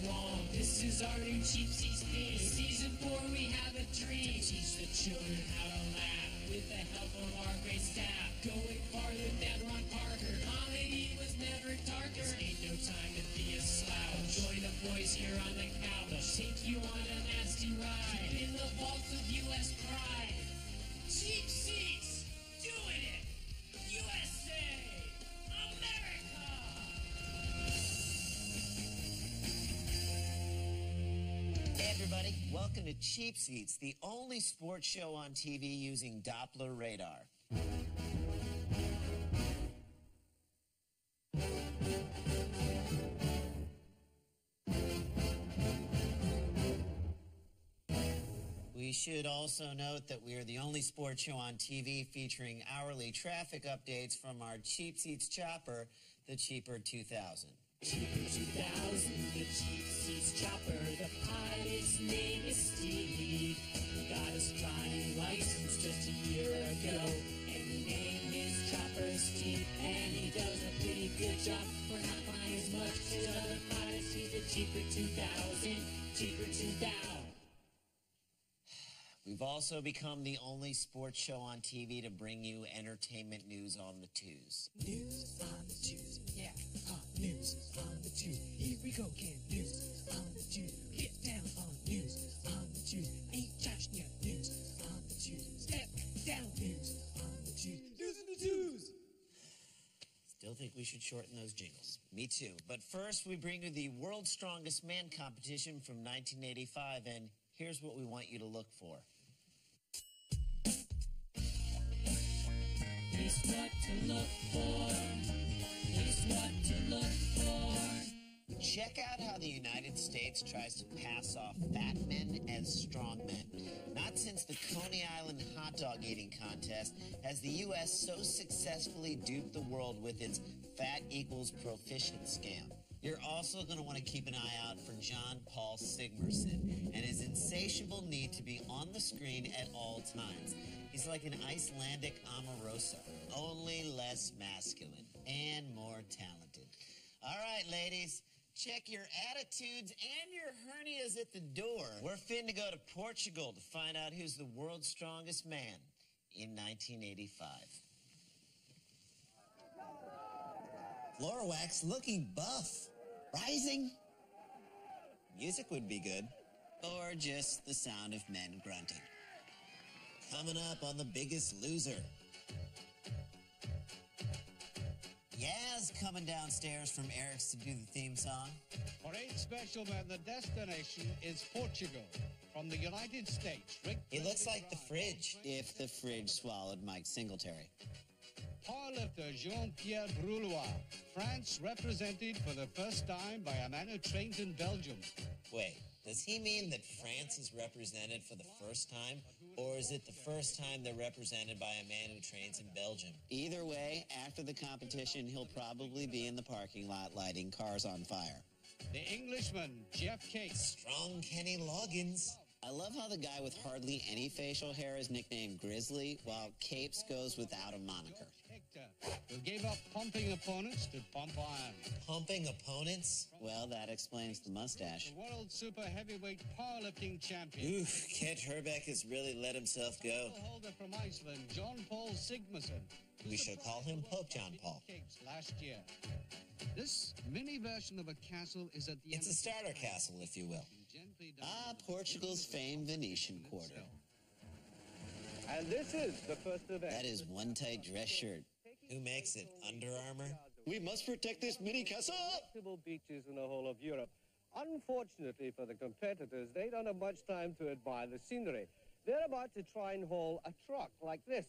wrong. This is our new Cheap Seats theme. Season 4, we have a dream. Teach the children how to laugh with the help of our great staff. Going farther than Ron Parker. Comedy was never darker. Ain't no time to be a slouch. Join the boys here on the couch. Take you on a nasty ride in the vaults of U.S. pride. Cheap Seats, doing it. USA, America. Hey everybody, welcome to Cheap Seats, the only sports show on TV using Doppler radar. We should also note that we are the only sports show on TV featuring hourly traffic updates from our Cheap Seats chopper, the Cheaper 2000. Cheaper 2000, the Cheap Seats chopper. The pilot's name is Steve. He got his driving license just a year ago. And the name is Chopper Steve. And he does a pretty good job. We're not flying as much as other pilots. He's the Cheaper 2000, Cheaper 2000. We've also become the only sports show on TV to bring you entertainment news on the twos. News on the twos, yeah. News on the twos. Here we go again. News on the twos. Get down on news on the twos. Ain't Josh yet. News on the twos. Step down. News on the twos. News on the twos. Still think we should shorten those jingles. Me too. But first, we bring you the World's Strongest Man competition from 1985, and here's what we want you to look for. Here's what to look for. Here's what to look for. Check out how the United States tries to pass off fat men as strong men. Not since the Coney Island hot dog eating contest has the U.S. so successfully duped the world with its fat equals proficient scam. You're also going to want to keep an eye out for John Paul Sigmarsson and his insatiable need to be on the screen at all times. He's like an Icelandic Omarosa, only less masculine and more talented. All right, ladies, check your attitudes and your hernias at the door. We're finna go to Portugal to find out who's the world's strongest man in 1985. Floor wax looking buff. Rising. Music would be good. Or just the sound of men grunting. Coming up on The Biggest Loser. Yaz coming downstairs from Eric's to do the theme song. For 8 special men, the destination is Portugal. From the United States, Rick... It looks like the fridge, if the fridge swallowed Mike Singletary. Powerlifter Jean-Pierre Broulois, France represented for the first time by a man who trains in Belgium. Wait, does he mean that France is represented for the first time, or is it the first time they're represented by a man who trains in Belgium? Either way, after the competition, he'll probably be in the parking lot lighting cars on fire. The Englishman, Jeff Cates. Strong Kenny Loggins. I love how the guy with hardly any facial hair is nicknamed Grizzly, while Capes goes without a moniker. Who gave up pumping opponents to pump iron. Pumping opponents? Well, that explains the mustache. The world super heavyweight powerlifting champion. Oof, Kent Herbeck has really let himself go. Holder from Iceland, John Paul Sigmarsson. We should call him Pope John Paul. Last year. This mini version of a castle is at the It's a starter castle, if you will. Portugal's famed Venetian Quarter. And this is the first event. That is one tight dress shirt. Who makes it? Under Armour? We must protect this mini castle! Comfortable beaches in the whole of Europe. Unfortunately for the competitors, they don't have much time to admire the scenery. They're about to try and haul a truck like this.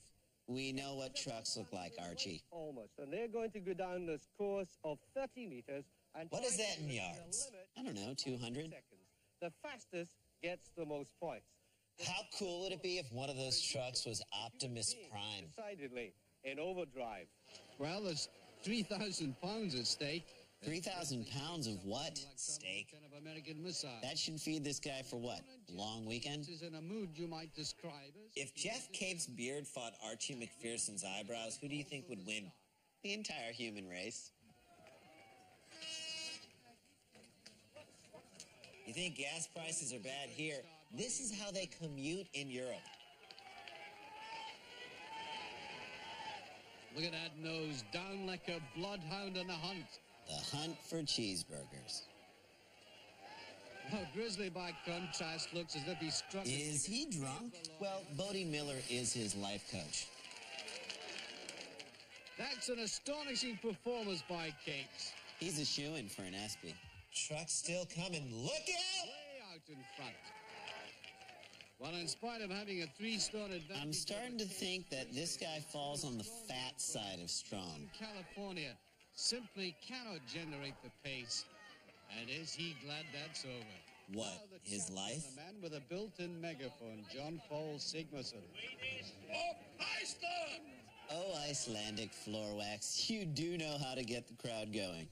We know what trucks look like, Archie. Almost. And they're going to go down this course of 30 meters. And what is that in yards? I don't know, 200? Seconds. The fastest gets the most points. How cool would it be if one of those trucks was Optimus Prime? Decidedly, in overdrive. Well, there's 3,000 pounds at stake. 3,000 pounds of what? Steak. That should feed this guy for what? Long weekend? In a mood you might describe as... If Jeff Cape's beard fought Archie McPherson's eyebrows, who do you think would win? The entire human race. You think gas prices are bad here? This is how they commute in Europe. Look at that nose, down like a bloodhound on a hunt. The hunt for cheeseburgers. Oh, Grizzly, by contrast, looks as if he's struck... Is he drunk? Well, Bodie Miller is his life coach. That's an astonishing performance by Capes. He's a shoo-in for an ESPY. Truck's still coming. Look out! Way out in front. Well, in spite of having a 3-stone advantage... I'm starting to think that this guy falls on the fat side of strong. California simply cannot generate the pace. And is he glad that's over? What, his life? The man with a built-in megaphone, John Paul Sigmarsson. Oh, Iceland! Oh, Icelandic floor wax, you do know how to get the crowd going.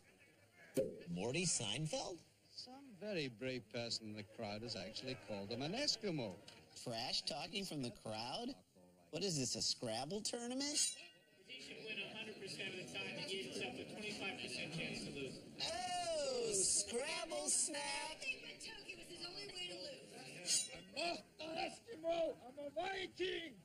Morty Seinfeld? Some very brave person in the crowd has actually called him an Eskimo. Trash talking from the crowd? What is this, a Scrabble tournament? He should win 100% of the time and give himself a 25% chance to lose. Oh, Scrabble snack! I think Kentucky was his only way to lose. I'm not an Eskimo! I'm a Viking!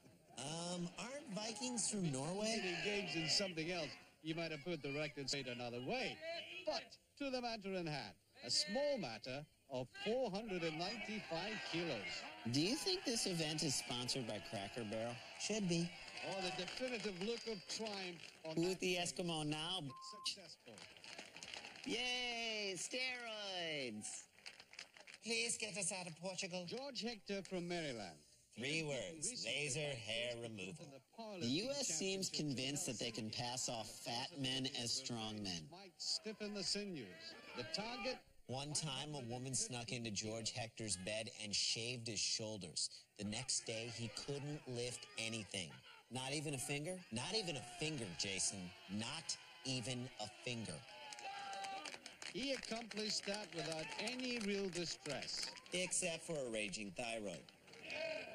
Aren't Vikings from Norway? Engaged in something else, you might have put the record straight another way. But to the matter in hand, a small matter of 495 kilos. Do you think this event is sponsored by Cracker Barrel? Should be. Oh, the definitive look of triumph on Who's the Eskimo now? successful. Yay, steroids! Please get us out of Portugal. George Hector from Maryland. 3 words, laser hair removal. The U.S. seems convinced that they can pass off fat men as strong men. Might stiffen the sinews. The target... One time, a woman snuck into George Hector's bed and shaved his shoulders. The next day, he couldn't lift anything. Not even a finger? Not even a finger, Jason. Not even a finger. He accomplished that without any real distress. Except for a raging thyroid.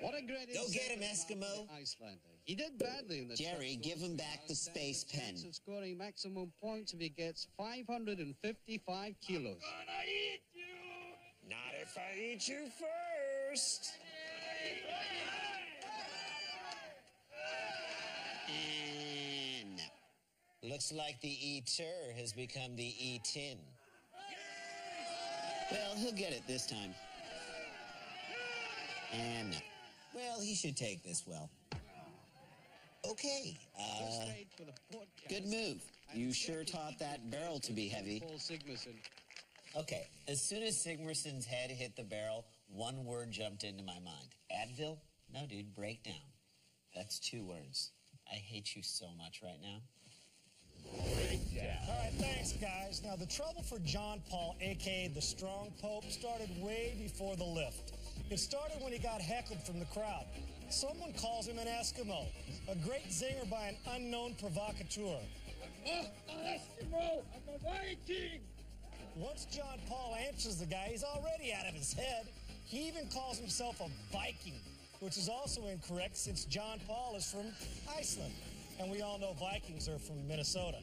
What a great Go get him, insight about Eskimo. the Icelander. He did badly in the Jerry, give him back the space pen. Chance of scoring maximum points if he gets 555 kilos. Gonna eat you! Not if I eat you first. And no. Looks like the eater has become the eaten. Well, he'll get it this time. And no. Well, he should take this well. Okay, good move. You sure taught that barrel to be heavy. Paul Sigmarsson. Okay, as soon as Sigmarsson's head hit the barrel, one word jumped into my mind. Advil? No, dude, breakdown. That's 2 words. I hate you so much right now. All right, thanks, guys. Now, the trouble for John Paul, a.k.a. the Strong Pope, started way before the lift. It started when he got heckled from the crowd. Someone calls him an Eskimo, a great zinger by an unknown provocateur. I'm an Eskimo! I'm a Viking! Once John Paul answers the guy, he's already out of his head. He even calls himself a Viking, which is also incorrect since John Paul is from Iceland, and we all know Vikings are from Minnesota.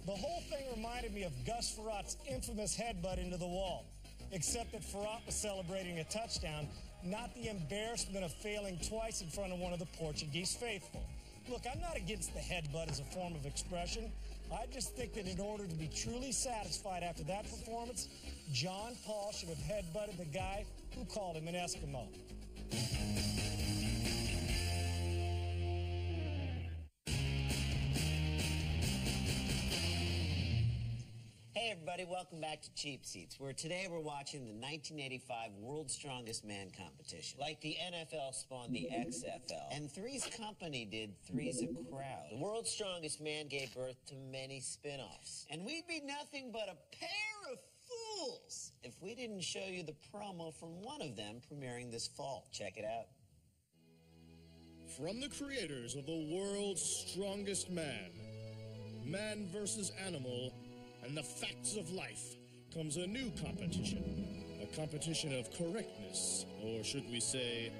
The whole thing reminded me of Gus Frerott's infamous headbutt into the wall, except that Frerotte was celebrating a touchdown, not the embarrassment of failing twice in front of one of the Portuguese faithful. Look, I'm not against the headbutt as a form of expression. I just think that in order to be truly satisfied after that performance, John Paul should have headbutted the guy who called him an Eskimo. Hey everybody, welcome back to Cheap Seats, where today we're watching the 1985 World's Strongest Man competition. Like the NFL spawned the XFL, and Three's Company did Three's a Crowd. The World's Strongest Man gave birth to many spin-offs, and we'd be nothing but a pair of fools if we didn't show you the promo from one of them premiering this fall. Check it out. From the creators of the World's Strongest Man, Man vs. Animal, and the Facts of Life, comes a new competition. A competition of correctness, or should we say,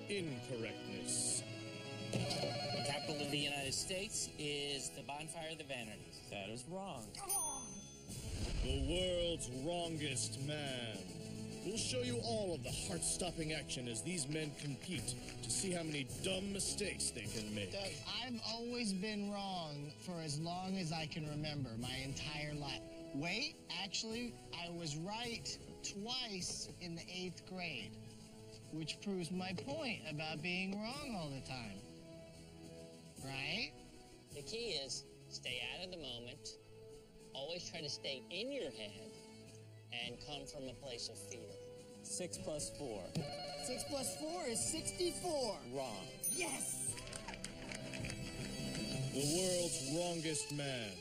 incorrectness. The capital of the United States is the Bonfire of the Vanities. That is wrong. The world's wrongest man, We'll show you all of the heart-stopping action as these men compete to see how many dumb mistakes they can make. Doug, I've always been wrong for as long as I can remember, my entire life. Wait, actually, I was right twice in the 8th grade, which proves my point about being wrong all the time. Right? The key is stay out of the moment, always try to stay in your head, and come from a place of fear. 6 plus 4. 6 plus 4 is 64. Wrong. Yes! The world's wrongest man.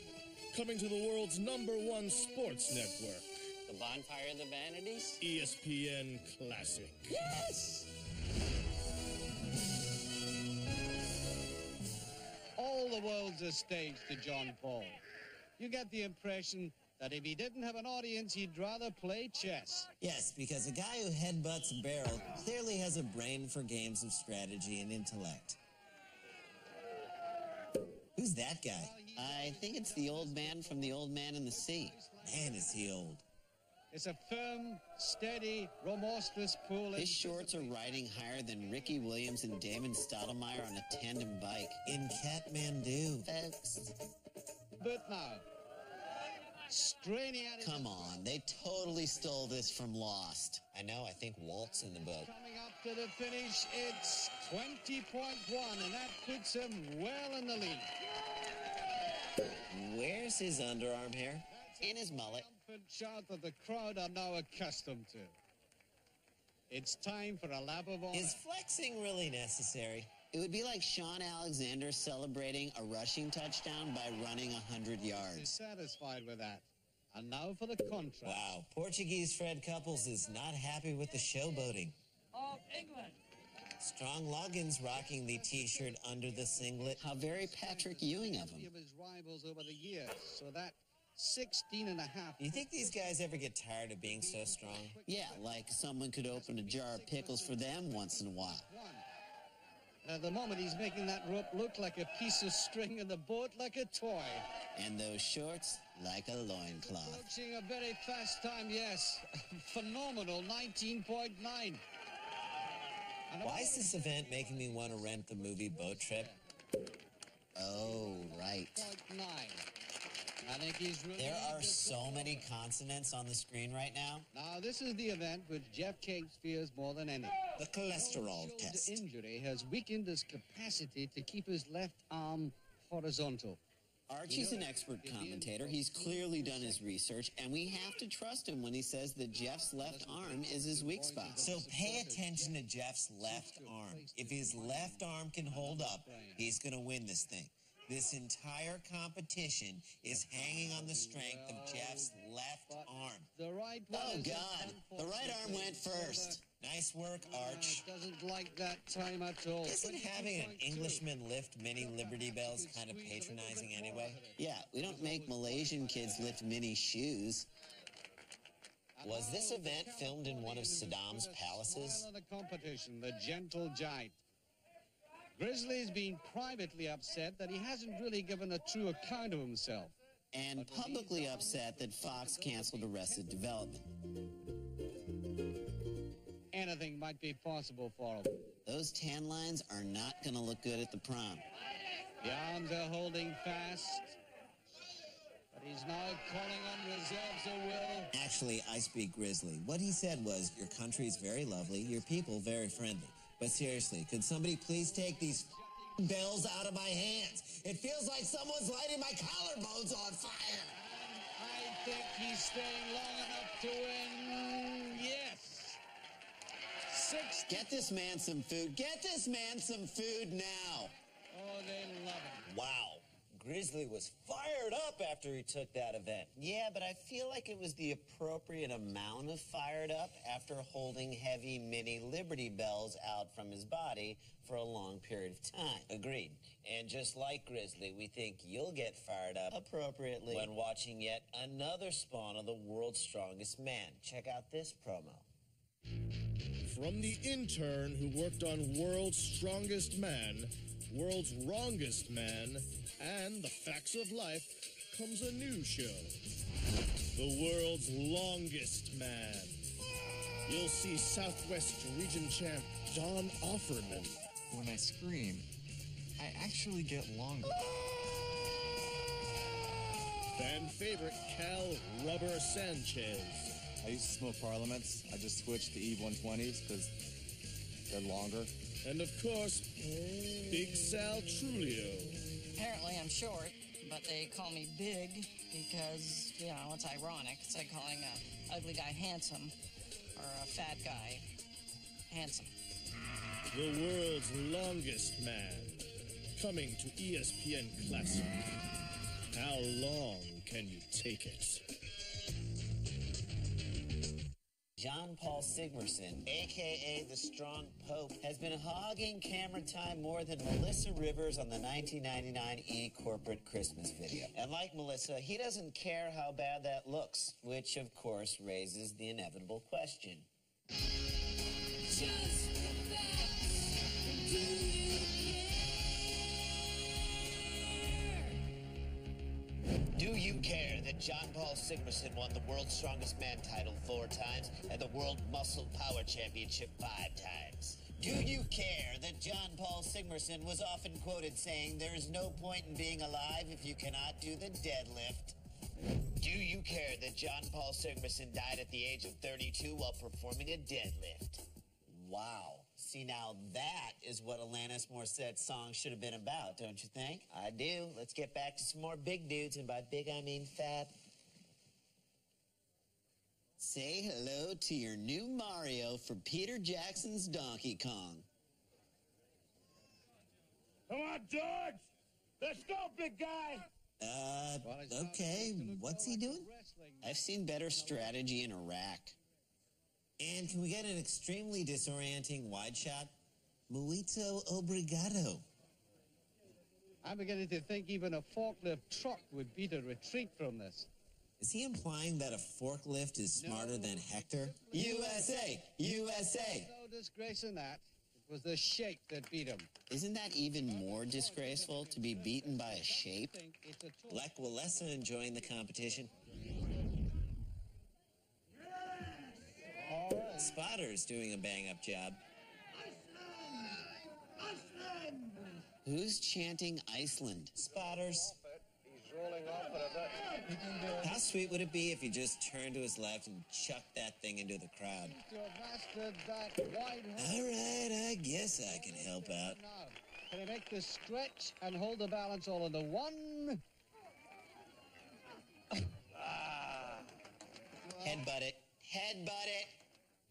Coming to the world's #1 sports network. The Bonfire of the Vanities? ESPN Classic. Yes! All the world's a stage to John Paul. You get the impression that if he didn't have an audience, he'd rather play chess. Yes, because a guy who headbutts a barrel clearly has a brain for games of strategy and intellect. Who's that guy? I think it's the old man from The Old Man in the Sea. Man, is he old. It's a firm, steady, remorseless pull. His shorts are riding higher than Ricky Williams and Damon Stoudemire on a tandem bike. In Kathmandu, folks. But now, straining at it. Come on, they totally stole this from Lost. I know, I think Walt's in the boat. Coming up to the finish, it's 20.1, and that puts him well in the lead. Where's his underarm hair? In his mullet. Triumphant shout that the crowd are now accustomed to. It's time for a lap of honor. Is flexing really necessary? It would be like Sean Alexander celebrating a rushing touchdown by running 100 yards. He's satisfied with that. And now for the contrast. Wow, Portuguese Fred Couples is not happy with the showboating. Of England. Strong Loggins rocking the T-shirt under the singlet. How very Patrick Ewing of him. Of his rivals over the years, so that 16 and a half. Do you think these guys ever get tired of being so strong? Yeah, like someone could open a jar of pickles for them once in a while. At the moment, he's making that rope look like a piece of string and the boat like a toy. And those shorts like a loincloth. Approaching a very fast time, yes. Phenomenal, 19.9. Why is this event making me want to rent the movie Boat Trip? Oh, right. 0.9. I think he's really There are so many consonants on the screen right now. Now, this is the event which Jeff Cakes fears more than any. The cholesterol test. Injury has weakened his capacity to keep his left arm horizontal. Archie's an expert commentator. He's clearly done his research, and we have to trust him when he says that Jeff's left arm is his weak spot. So pay attention to Jeff's left arm. If his left arm can hold up, he's going to win this thing. This entire competition is hanging on the strength of Jeff's left arm. The right Oh, God. The right arm went first. Nice work, Arch. Doesn't like that time at all. Isn't having an Englishman lift mini Liberty Bells kind of patronizing anyway? Yeah, we don't make Malaysian kids lift mini shoes. Was this event filmed in one of Saddam's palaces? The competition, the gentle giant. Grizzly's been privately upset that he hasn't really given a true account of himself. And publicly upset that Fox canceled Arrested Development. Anything might be possible for him. Those tan lines are not going to look good at the prom. The arms are holding fast. But he's now calling on reserves of will. Actually, I speak Grizzly. What he said was, your country's very lovely, your people very friendly. But seriously, could somebody please take these bells out of my hands? It feels like someone's lighting my collarbones on fire. I think he's staying long enough to win. Yes. Get this man some food. Get this man some food now. Oh, they love him. Wow. Grizzly was fired up after he took that event. Yeah, but I feel like it was the appropriate amount of fired up after holding heavy mini Liberty Bells out from his body for a long period of time. Agreed. And just like Grizzly, we think you'll get fired up appropriately when watching yet another spawn of the world's strongest man. Check out this promo. From the intern who worked on World's Strongest Man, World's Wrongest Man, and The Facts of Life comes a new show, The World's Longest Man. you'll see Southwest Region Champ John Offerman. When I scream, I actually get longer. Fan favorite Cal Rubber Sanchez. I used to smoke Parliaments. I just switched to Eve 120s because they're longer. And of course, Big Sal Trulio. Apparently I'm short, but they call me Big because, you know, it's ironic. It's like calling an ugly guy handsome or a fat guy handsome. The world's longest man, coming to ESPN Classic. How long can you take it? John Paul Sigmerson, a.k.a. the Strong Pope, has been hogging camera time more than Melissa Rivers on the 1999 E! Corporate Christmas video. And like Melissa, he doesn't care how bad that looks, which, of course, raises the inevitable question. Just the facts. Do you care? Do you care that John Paul Sigmerson won the World's Strongest Man title 4 times and the World Muscle Power Championship 5 times? Do you care that John Paul Sigmerson was often quoted saying there is no point in being alive if you cannot do the deadlift? Do you care that John Paul Sigmerson died at the age of 32 while performing a deadlift? Wow. See, now that is what Alanis Morissette's song should have been about, don't you think? I do. Let's get back to some more big dudes, and by big I mean fat. Say hello to your new Mario for Peter Jackson's Donkey Kong. Come on, George! Let's go, big guy! Okay, what's he doing? I've seen better strategy in Iraq. And can we get an extremely disorienting wide shot? Muito obrigado. I'm beginning to think even a forklift truck would beat a retreat from this. Is he implying that a forklift is smarter than Hector? USA! USA! No disgrace in that. It was the shape that beat him. Isn't that even more disgraceful, to be beaten by a shape? Lech Walesa enjoying the competition. Spotter's doing a bang-up job. Iceland! Who's chanting Iceland? Spotters. He's rolling off for a bit. How sweet would it be if he just turned to his left and chucked that thing into the crowd? All right, I guess I can help out. Can he make the stretch and hold the balance all into one? Headbutt it. Headbutt it.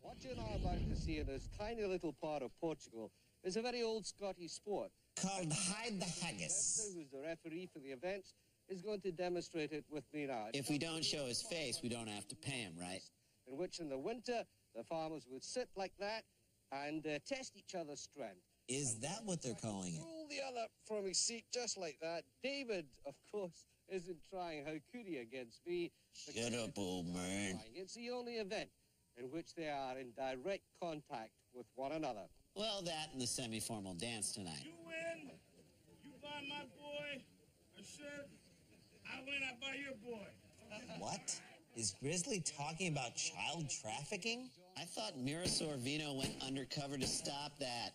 What you're now about to see in this tiny little part of Portugal is a very old Scottish sport. Called Hide the Haggis. Who's the referee for the events is going to demonstrate it with me now. If we don't show his face, we don't have to pay him, right? In which in the winter, the farmers would sit like that and test each other's strength. Is that what they're calling it? Roll the other from his seat just like that. David, of course, isn't trying. How could he against me? Shut up, old man. It's the only event in which they are in direct contact with one another. Well, that and the semi-formal dance tonight. You win. You buy my boy a shirt. I win, I buy your boy. What? Is Grizzly talking about child trafficking? I thought Mira Sorvino went undercover to stop that.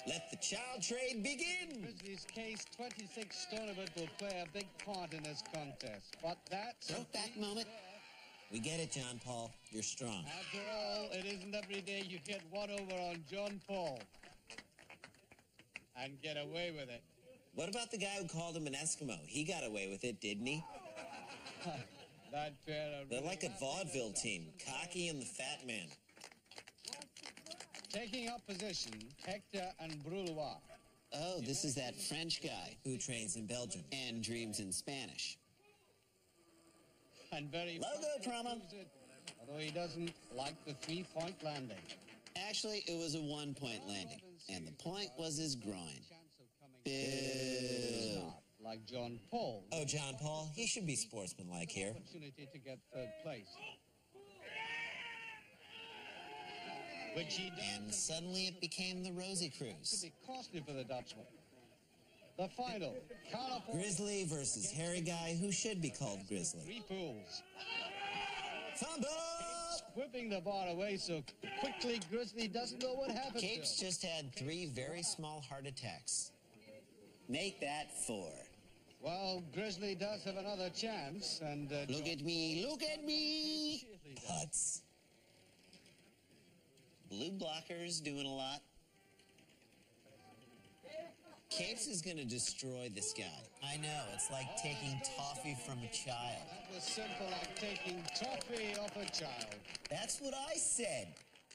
Let the child trade begin! Grizzly's case, 26 Stonebit will play a big part in this contest. But that's... Throwback moment. We get it, John Paul. You're strong. After all, it isn't every day you get one over on John Paul. And get away with it. What about the guy who called him an Eskimo? He got away with it, didn't he? That pair of... They're like a vaudeville team. Cocky and the Fat Man. Taking up position, Hector and Brulois. Oh, this is that French guy who trains in Belgium and dreams in Spanish. And very... Logo promo. Although he doesn't like the three-point landing. Actually, it was a one-point landing. And the point was his groin. Boo. Like John Paul. Oh, John Paul? He should be sportsmanlike here. Opportunity to get third place. Which he does. And suddenly it became the Rosie Cruise. It could be costly for the Dutchman. The final. Grizzly versus hairy guy who should be called Grizzly. Three pools. Fumble! Whipping the bar away so quickly, Grizzly doesn't know what happened. Capes just had 3 very small heart attacks. Make that 4. Well, Grizzly does have another chance, and... look at me, look at me! Putts. Blue blockers doing a lot. Capes is going to destroy this guy. I know, it's like taking toffee from a child. That was simple like taking toffee off a child. That's what I said,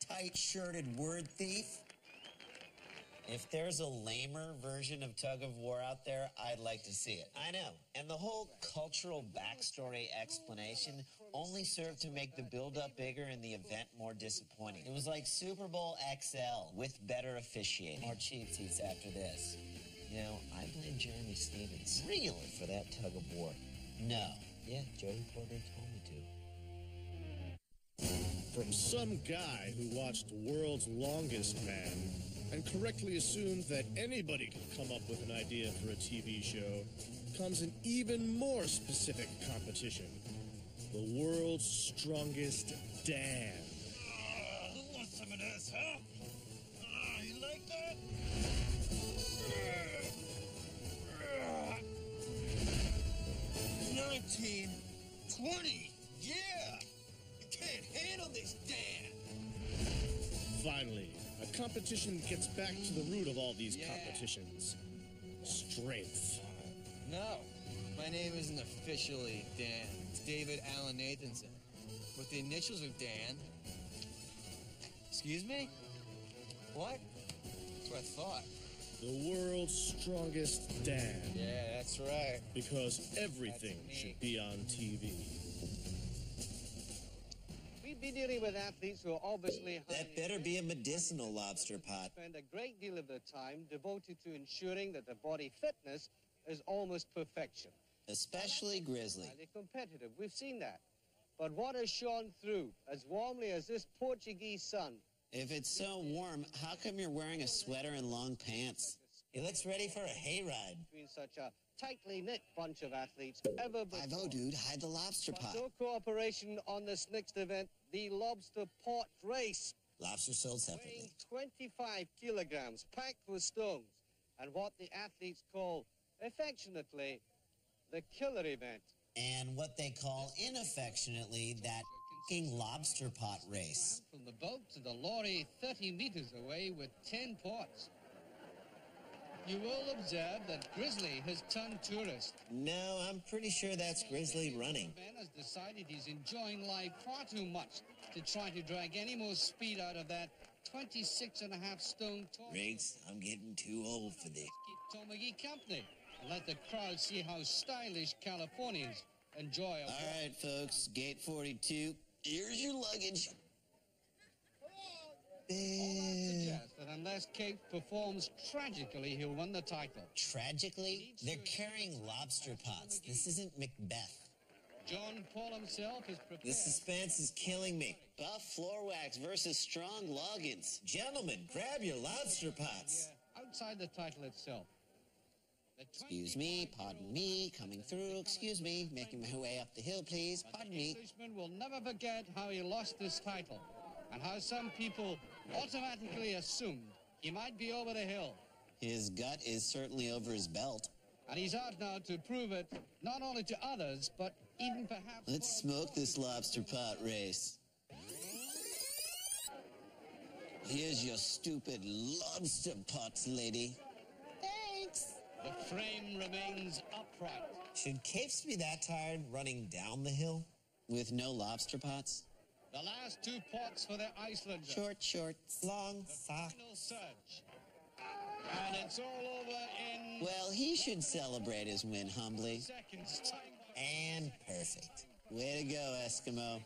tight-shirted word thief. If there's a lamer version of Tug of War out there, I'd like to see it. I know. And the whole cultural backstory explanation only served to make the build-up bigger and the event more disappointing. It was like Super Bowl XL with better officiating. More cheap seats after this. You know, I blame Jeremy Stevens. Really? For that Tug of War. No. Yeah, Jody Porter told me to. From some guy who watched The World's Longest Man and correctly assumed that anybody could come up with an idea for a TV show, comes an even more specific competition. The World's Strongest Dan. Who wants some of this, huh? You like that? 19, 20, yeah! You can't handle this, Dan! Finally, a competition that gets back to the root of all these competitions. Strength. No, my name isn't officially Dan. It's David Allen Nathanson. With the initials of Dan. Excuse me? What? That's what I thought. The world's strongest Dan. Yeah, that's right. Because everything should be on TV. We'd be dealing with athletes who are obviously... That better be a medicinal lobster pot. ...spend a great deal of their time devoted to ensuring that their body fitness is almost perfection. Especially Grizzly. Highly competitive, we've seen that. But what has shone through as warmly as this Portuguese sun? If it's so warm, how come you're wearing a sweater and long pants? He looks ready for a hayride. Between such a tightly knit bunch of athletes ever before. 5-0, dude. Hide the lobster pot. No cooperation on this next event, the lobster pot race. Lobster sold separately. Weighing 25 kilograms, packed with stones, and what the athletes call, affectionately, the killer event. And what they call inaffectionately that f***ing lobster pot race. From the boat to the lorry 30 meters away with 10 pots. You will observe that Grizzly has turned tourist. No, I'm pretty sure that's Grizzly running. The man has decided he's enjoying life far too much to try to drag any more speed out of that 26.5-stone tall. Riggs, I'm getting too old for this. Keep Tom McGee company and let the crowd see how stylish Californians enjoy a... All right, folks, gate 42. Here's your luggage. All that suggests that unless Cape performs tragically, he'll win the title. Tragically? They're carrying lobster pots. This isn't Macbeth. John Paul himself is prepared. The suspense is killing me. Buff floor wax versus strong Loggins. Gentlemen, grab your lobster pots. Outside the title itself. Excuse me, pardon me, coming through, excuse me, making my way up the hill, please, pardon me. The Englishman will never forget how he lost this title and how some people automatically assumed he might be over the hill. His gut is certainly over his belt. And he's out now to prove it, not only to others, but even perhaps... Let's smoke this lobster pot race. Here's your stupid lobster pots, lady. Thanks. The frame remains upright. Should Capes be that tired running down the hill with no lobster pots? The last 2 pots for the Icelanders. Short shorts, long sock. Final surge. And it's all over in... Well, he should celebrate his win humbly. Seconds. And perfect. Way to go, Eskimo.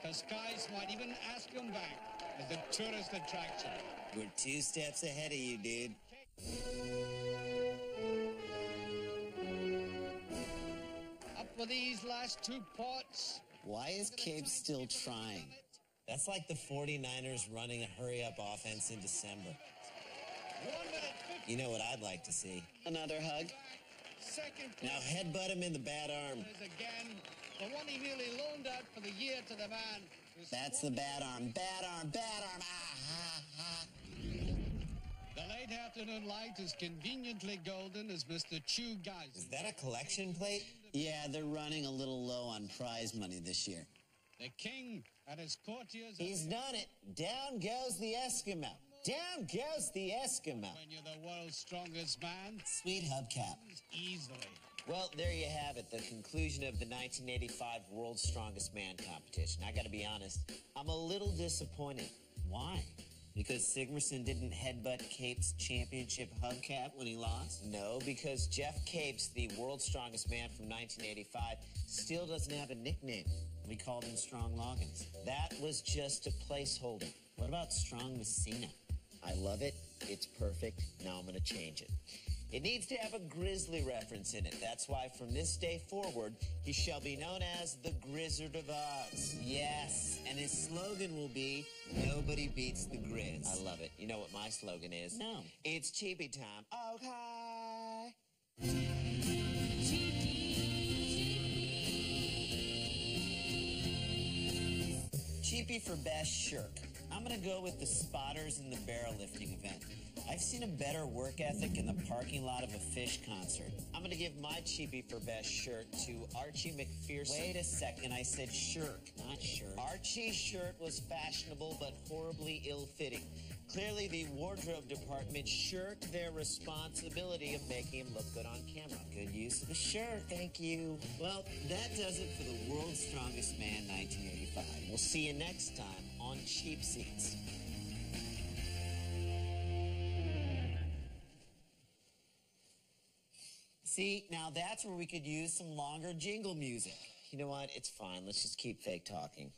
Cascais might even ask him back as a tourist attraction. We're 2 steps ahead of you, dude. Up for these last 2 pots. Why is Cape still trying? That's like the 49ers running a hurry-up offense in December. You know what I'd like to see? Another hug. Second Now headbutt him in the bad arm. again, the one he nearly loaned out for the year to the man. That's the bad arm. Bad arm. Bad arm. Ah, ha, ha. The late afternoon light is conveniently golden as Mr. Chu Geisel. Is that a collection plate? Yeah, they're running a little low on prize money this year. The king and his courtiers... He's done it. Down goes the Eskimo. Down goes the Eskimo. When you're the world's strongest man... Sweet hubcap. Easily. Well, there you have it, the conclusion of the 1985 World's Strongest Man competition. I gotta be honest, I'm a little disappointed. Why? Because Sigmarsson didn't headbutt Cape's championship hubcap when he lost? No, because Jeff Capes, the World's Strongest Man from 1985, still doesn't have a nickname. We called him Strong Loggins. That was just a placeholder. What about Strong Messina? I love it. It's perfect. Now I'm going to change it. It needs to have a grizzly reference in it. That's why from this day forward, he shall be known as the Grizzard of Oz. Yes, and his slogan will be, nobody beats the Grizz. I love it. You know what my slogan is? No. It's cheapy time. Okay. Cheapy for best shirk. I'm going to go with the spotters in the barrel lifting event. I've seen a better work ethic in the parking lot of a Fish concert. I'm going to give my cheapy for best shirt to Archie McPherson. Wait a second, I said shirk, not shirt. Archie's shirt was fashionable but horribly ill-fitting. Clearly, the wardrobe department shirked their responsibility of making him look good on camera. Good use of the shirt, thank you. Well, that does it for the World's Strongest Man 1985. We'll see you next time on Cheap Seats. See, now that's where we could use some longer jingle music. You know what? It's fine. Let's just keep fake talking.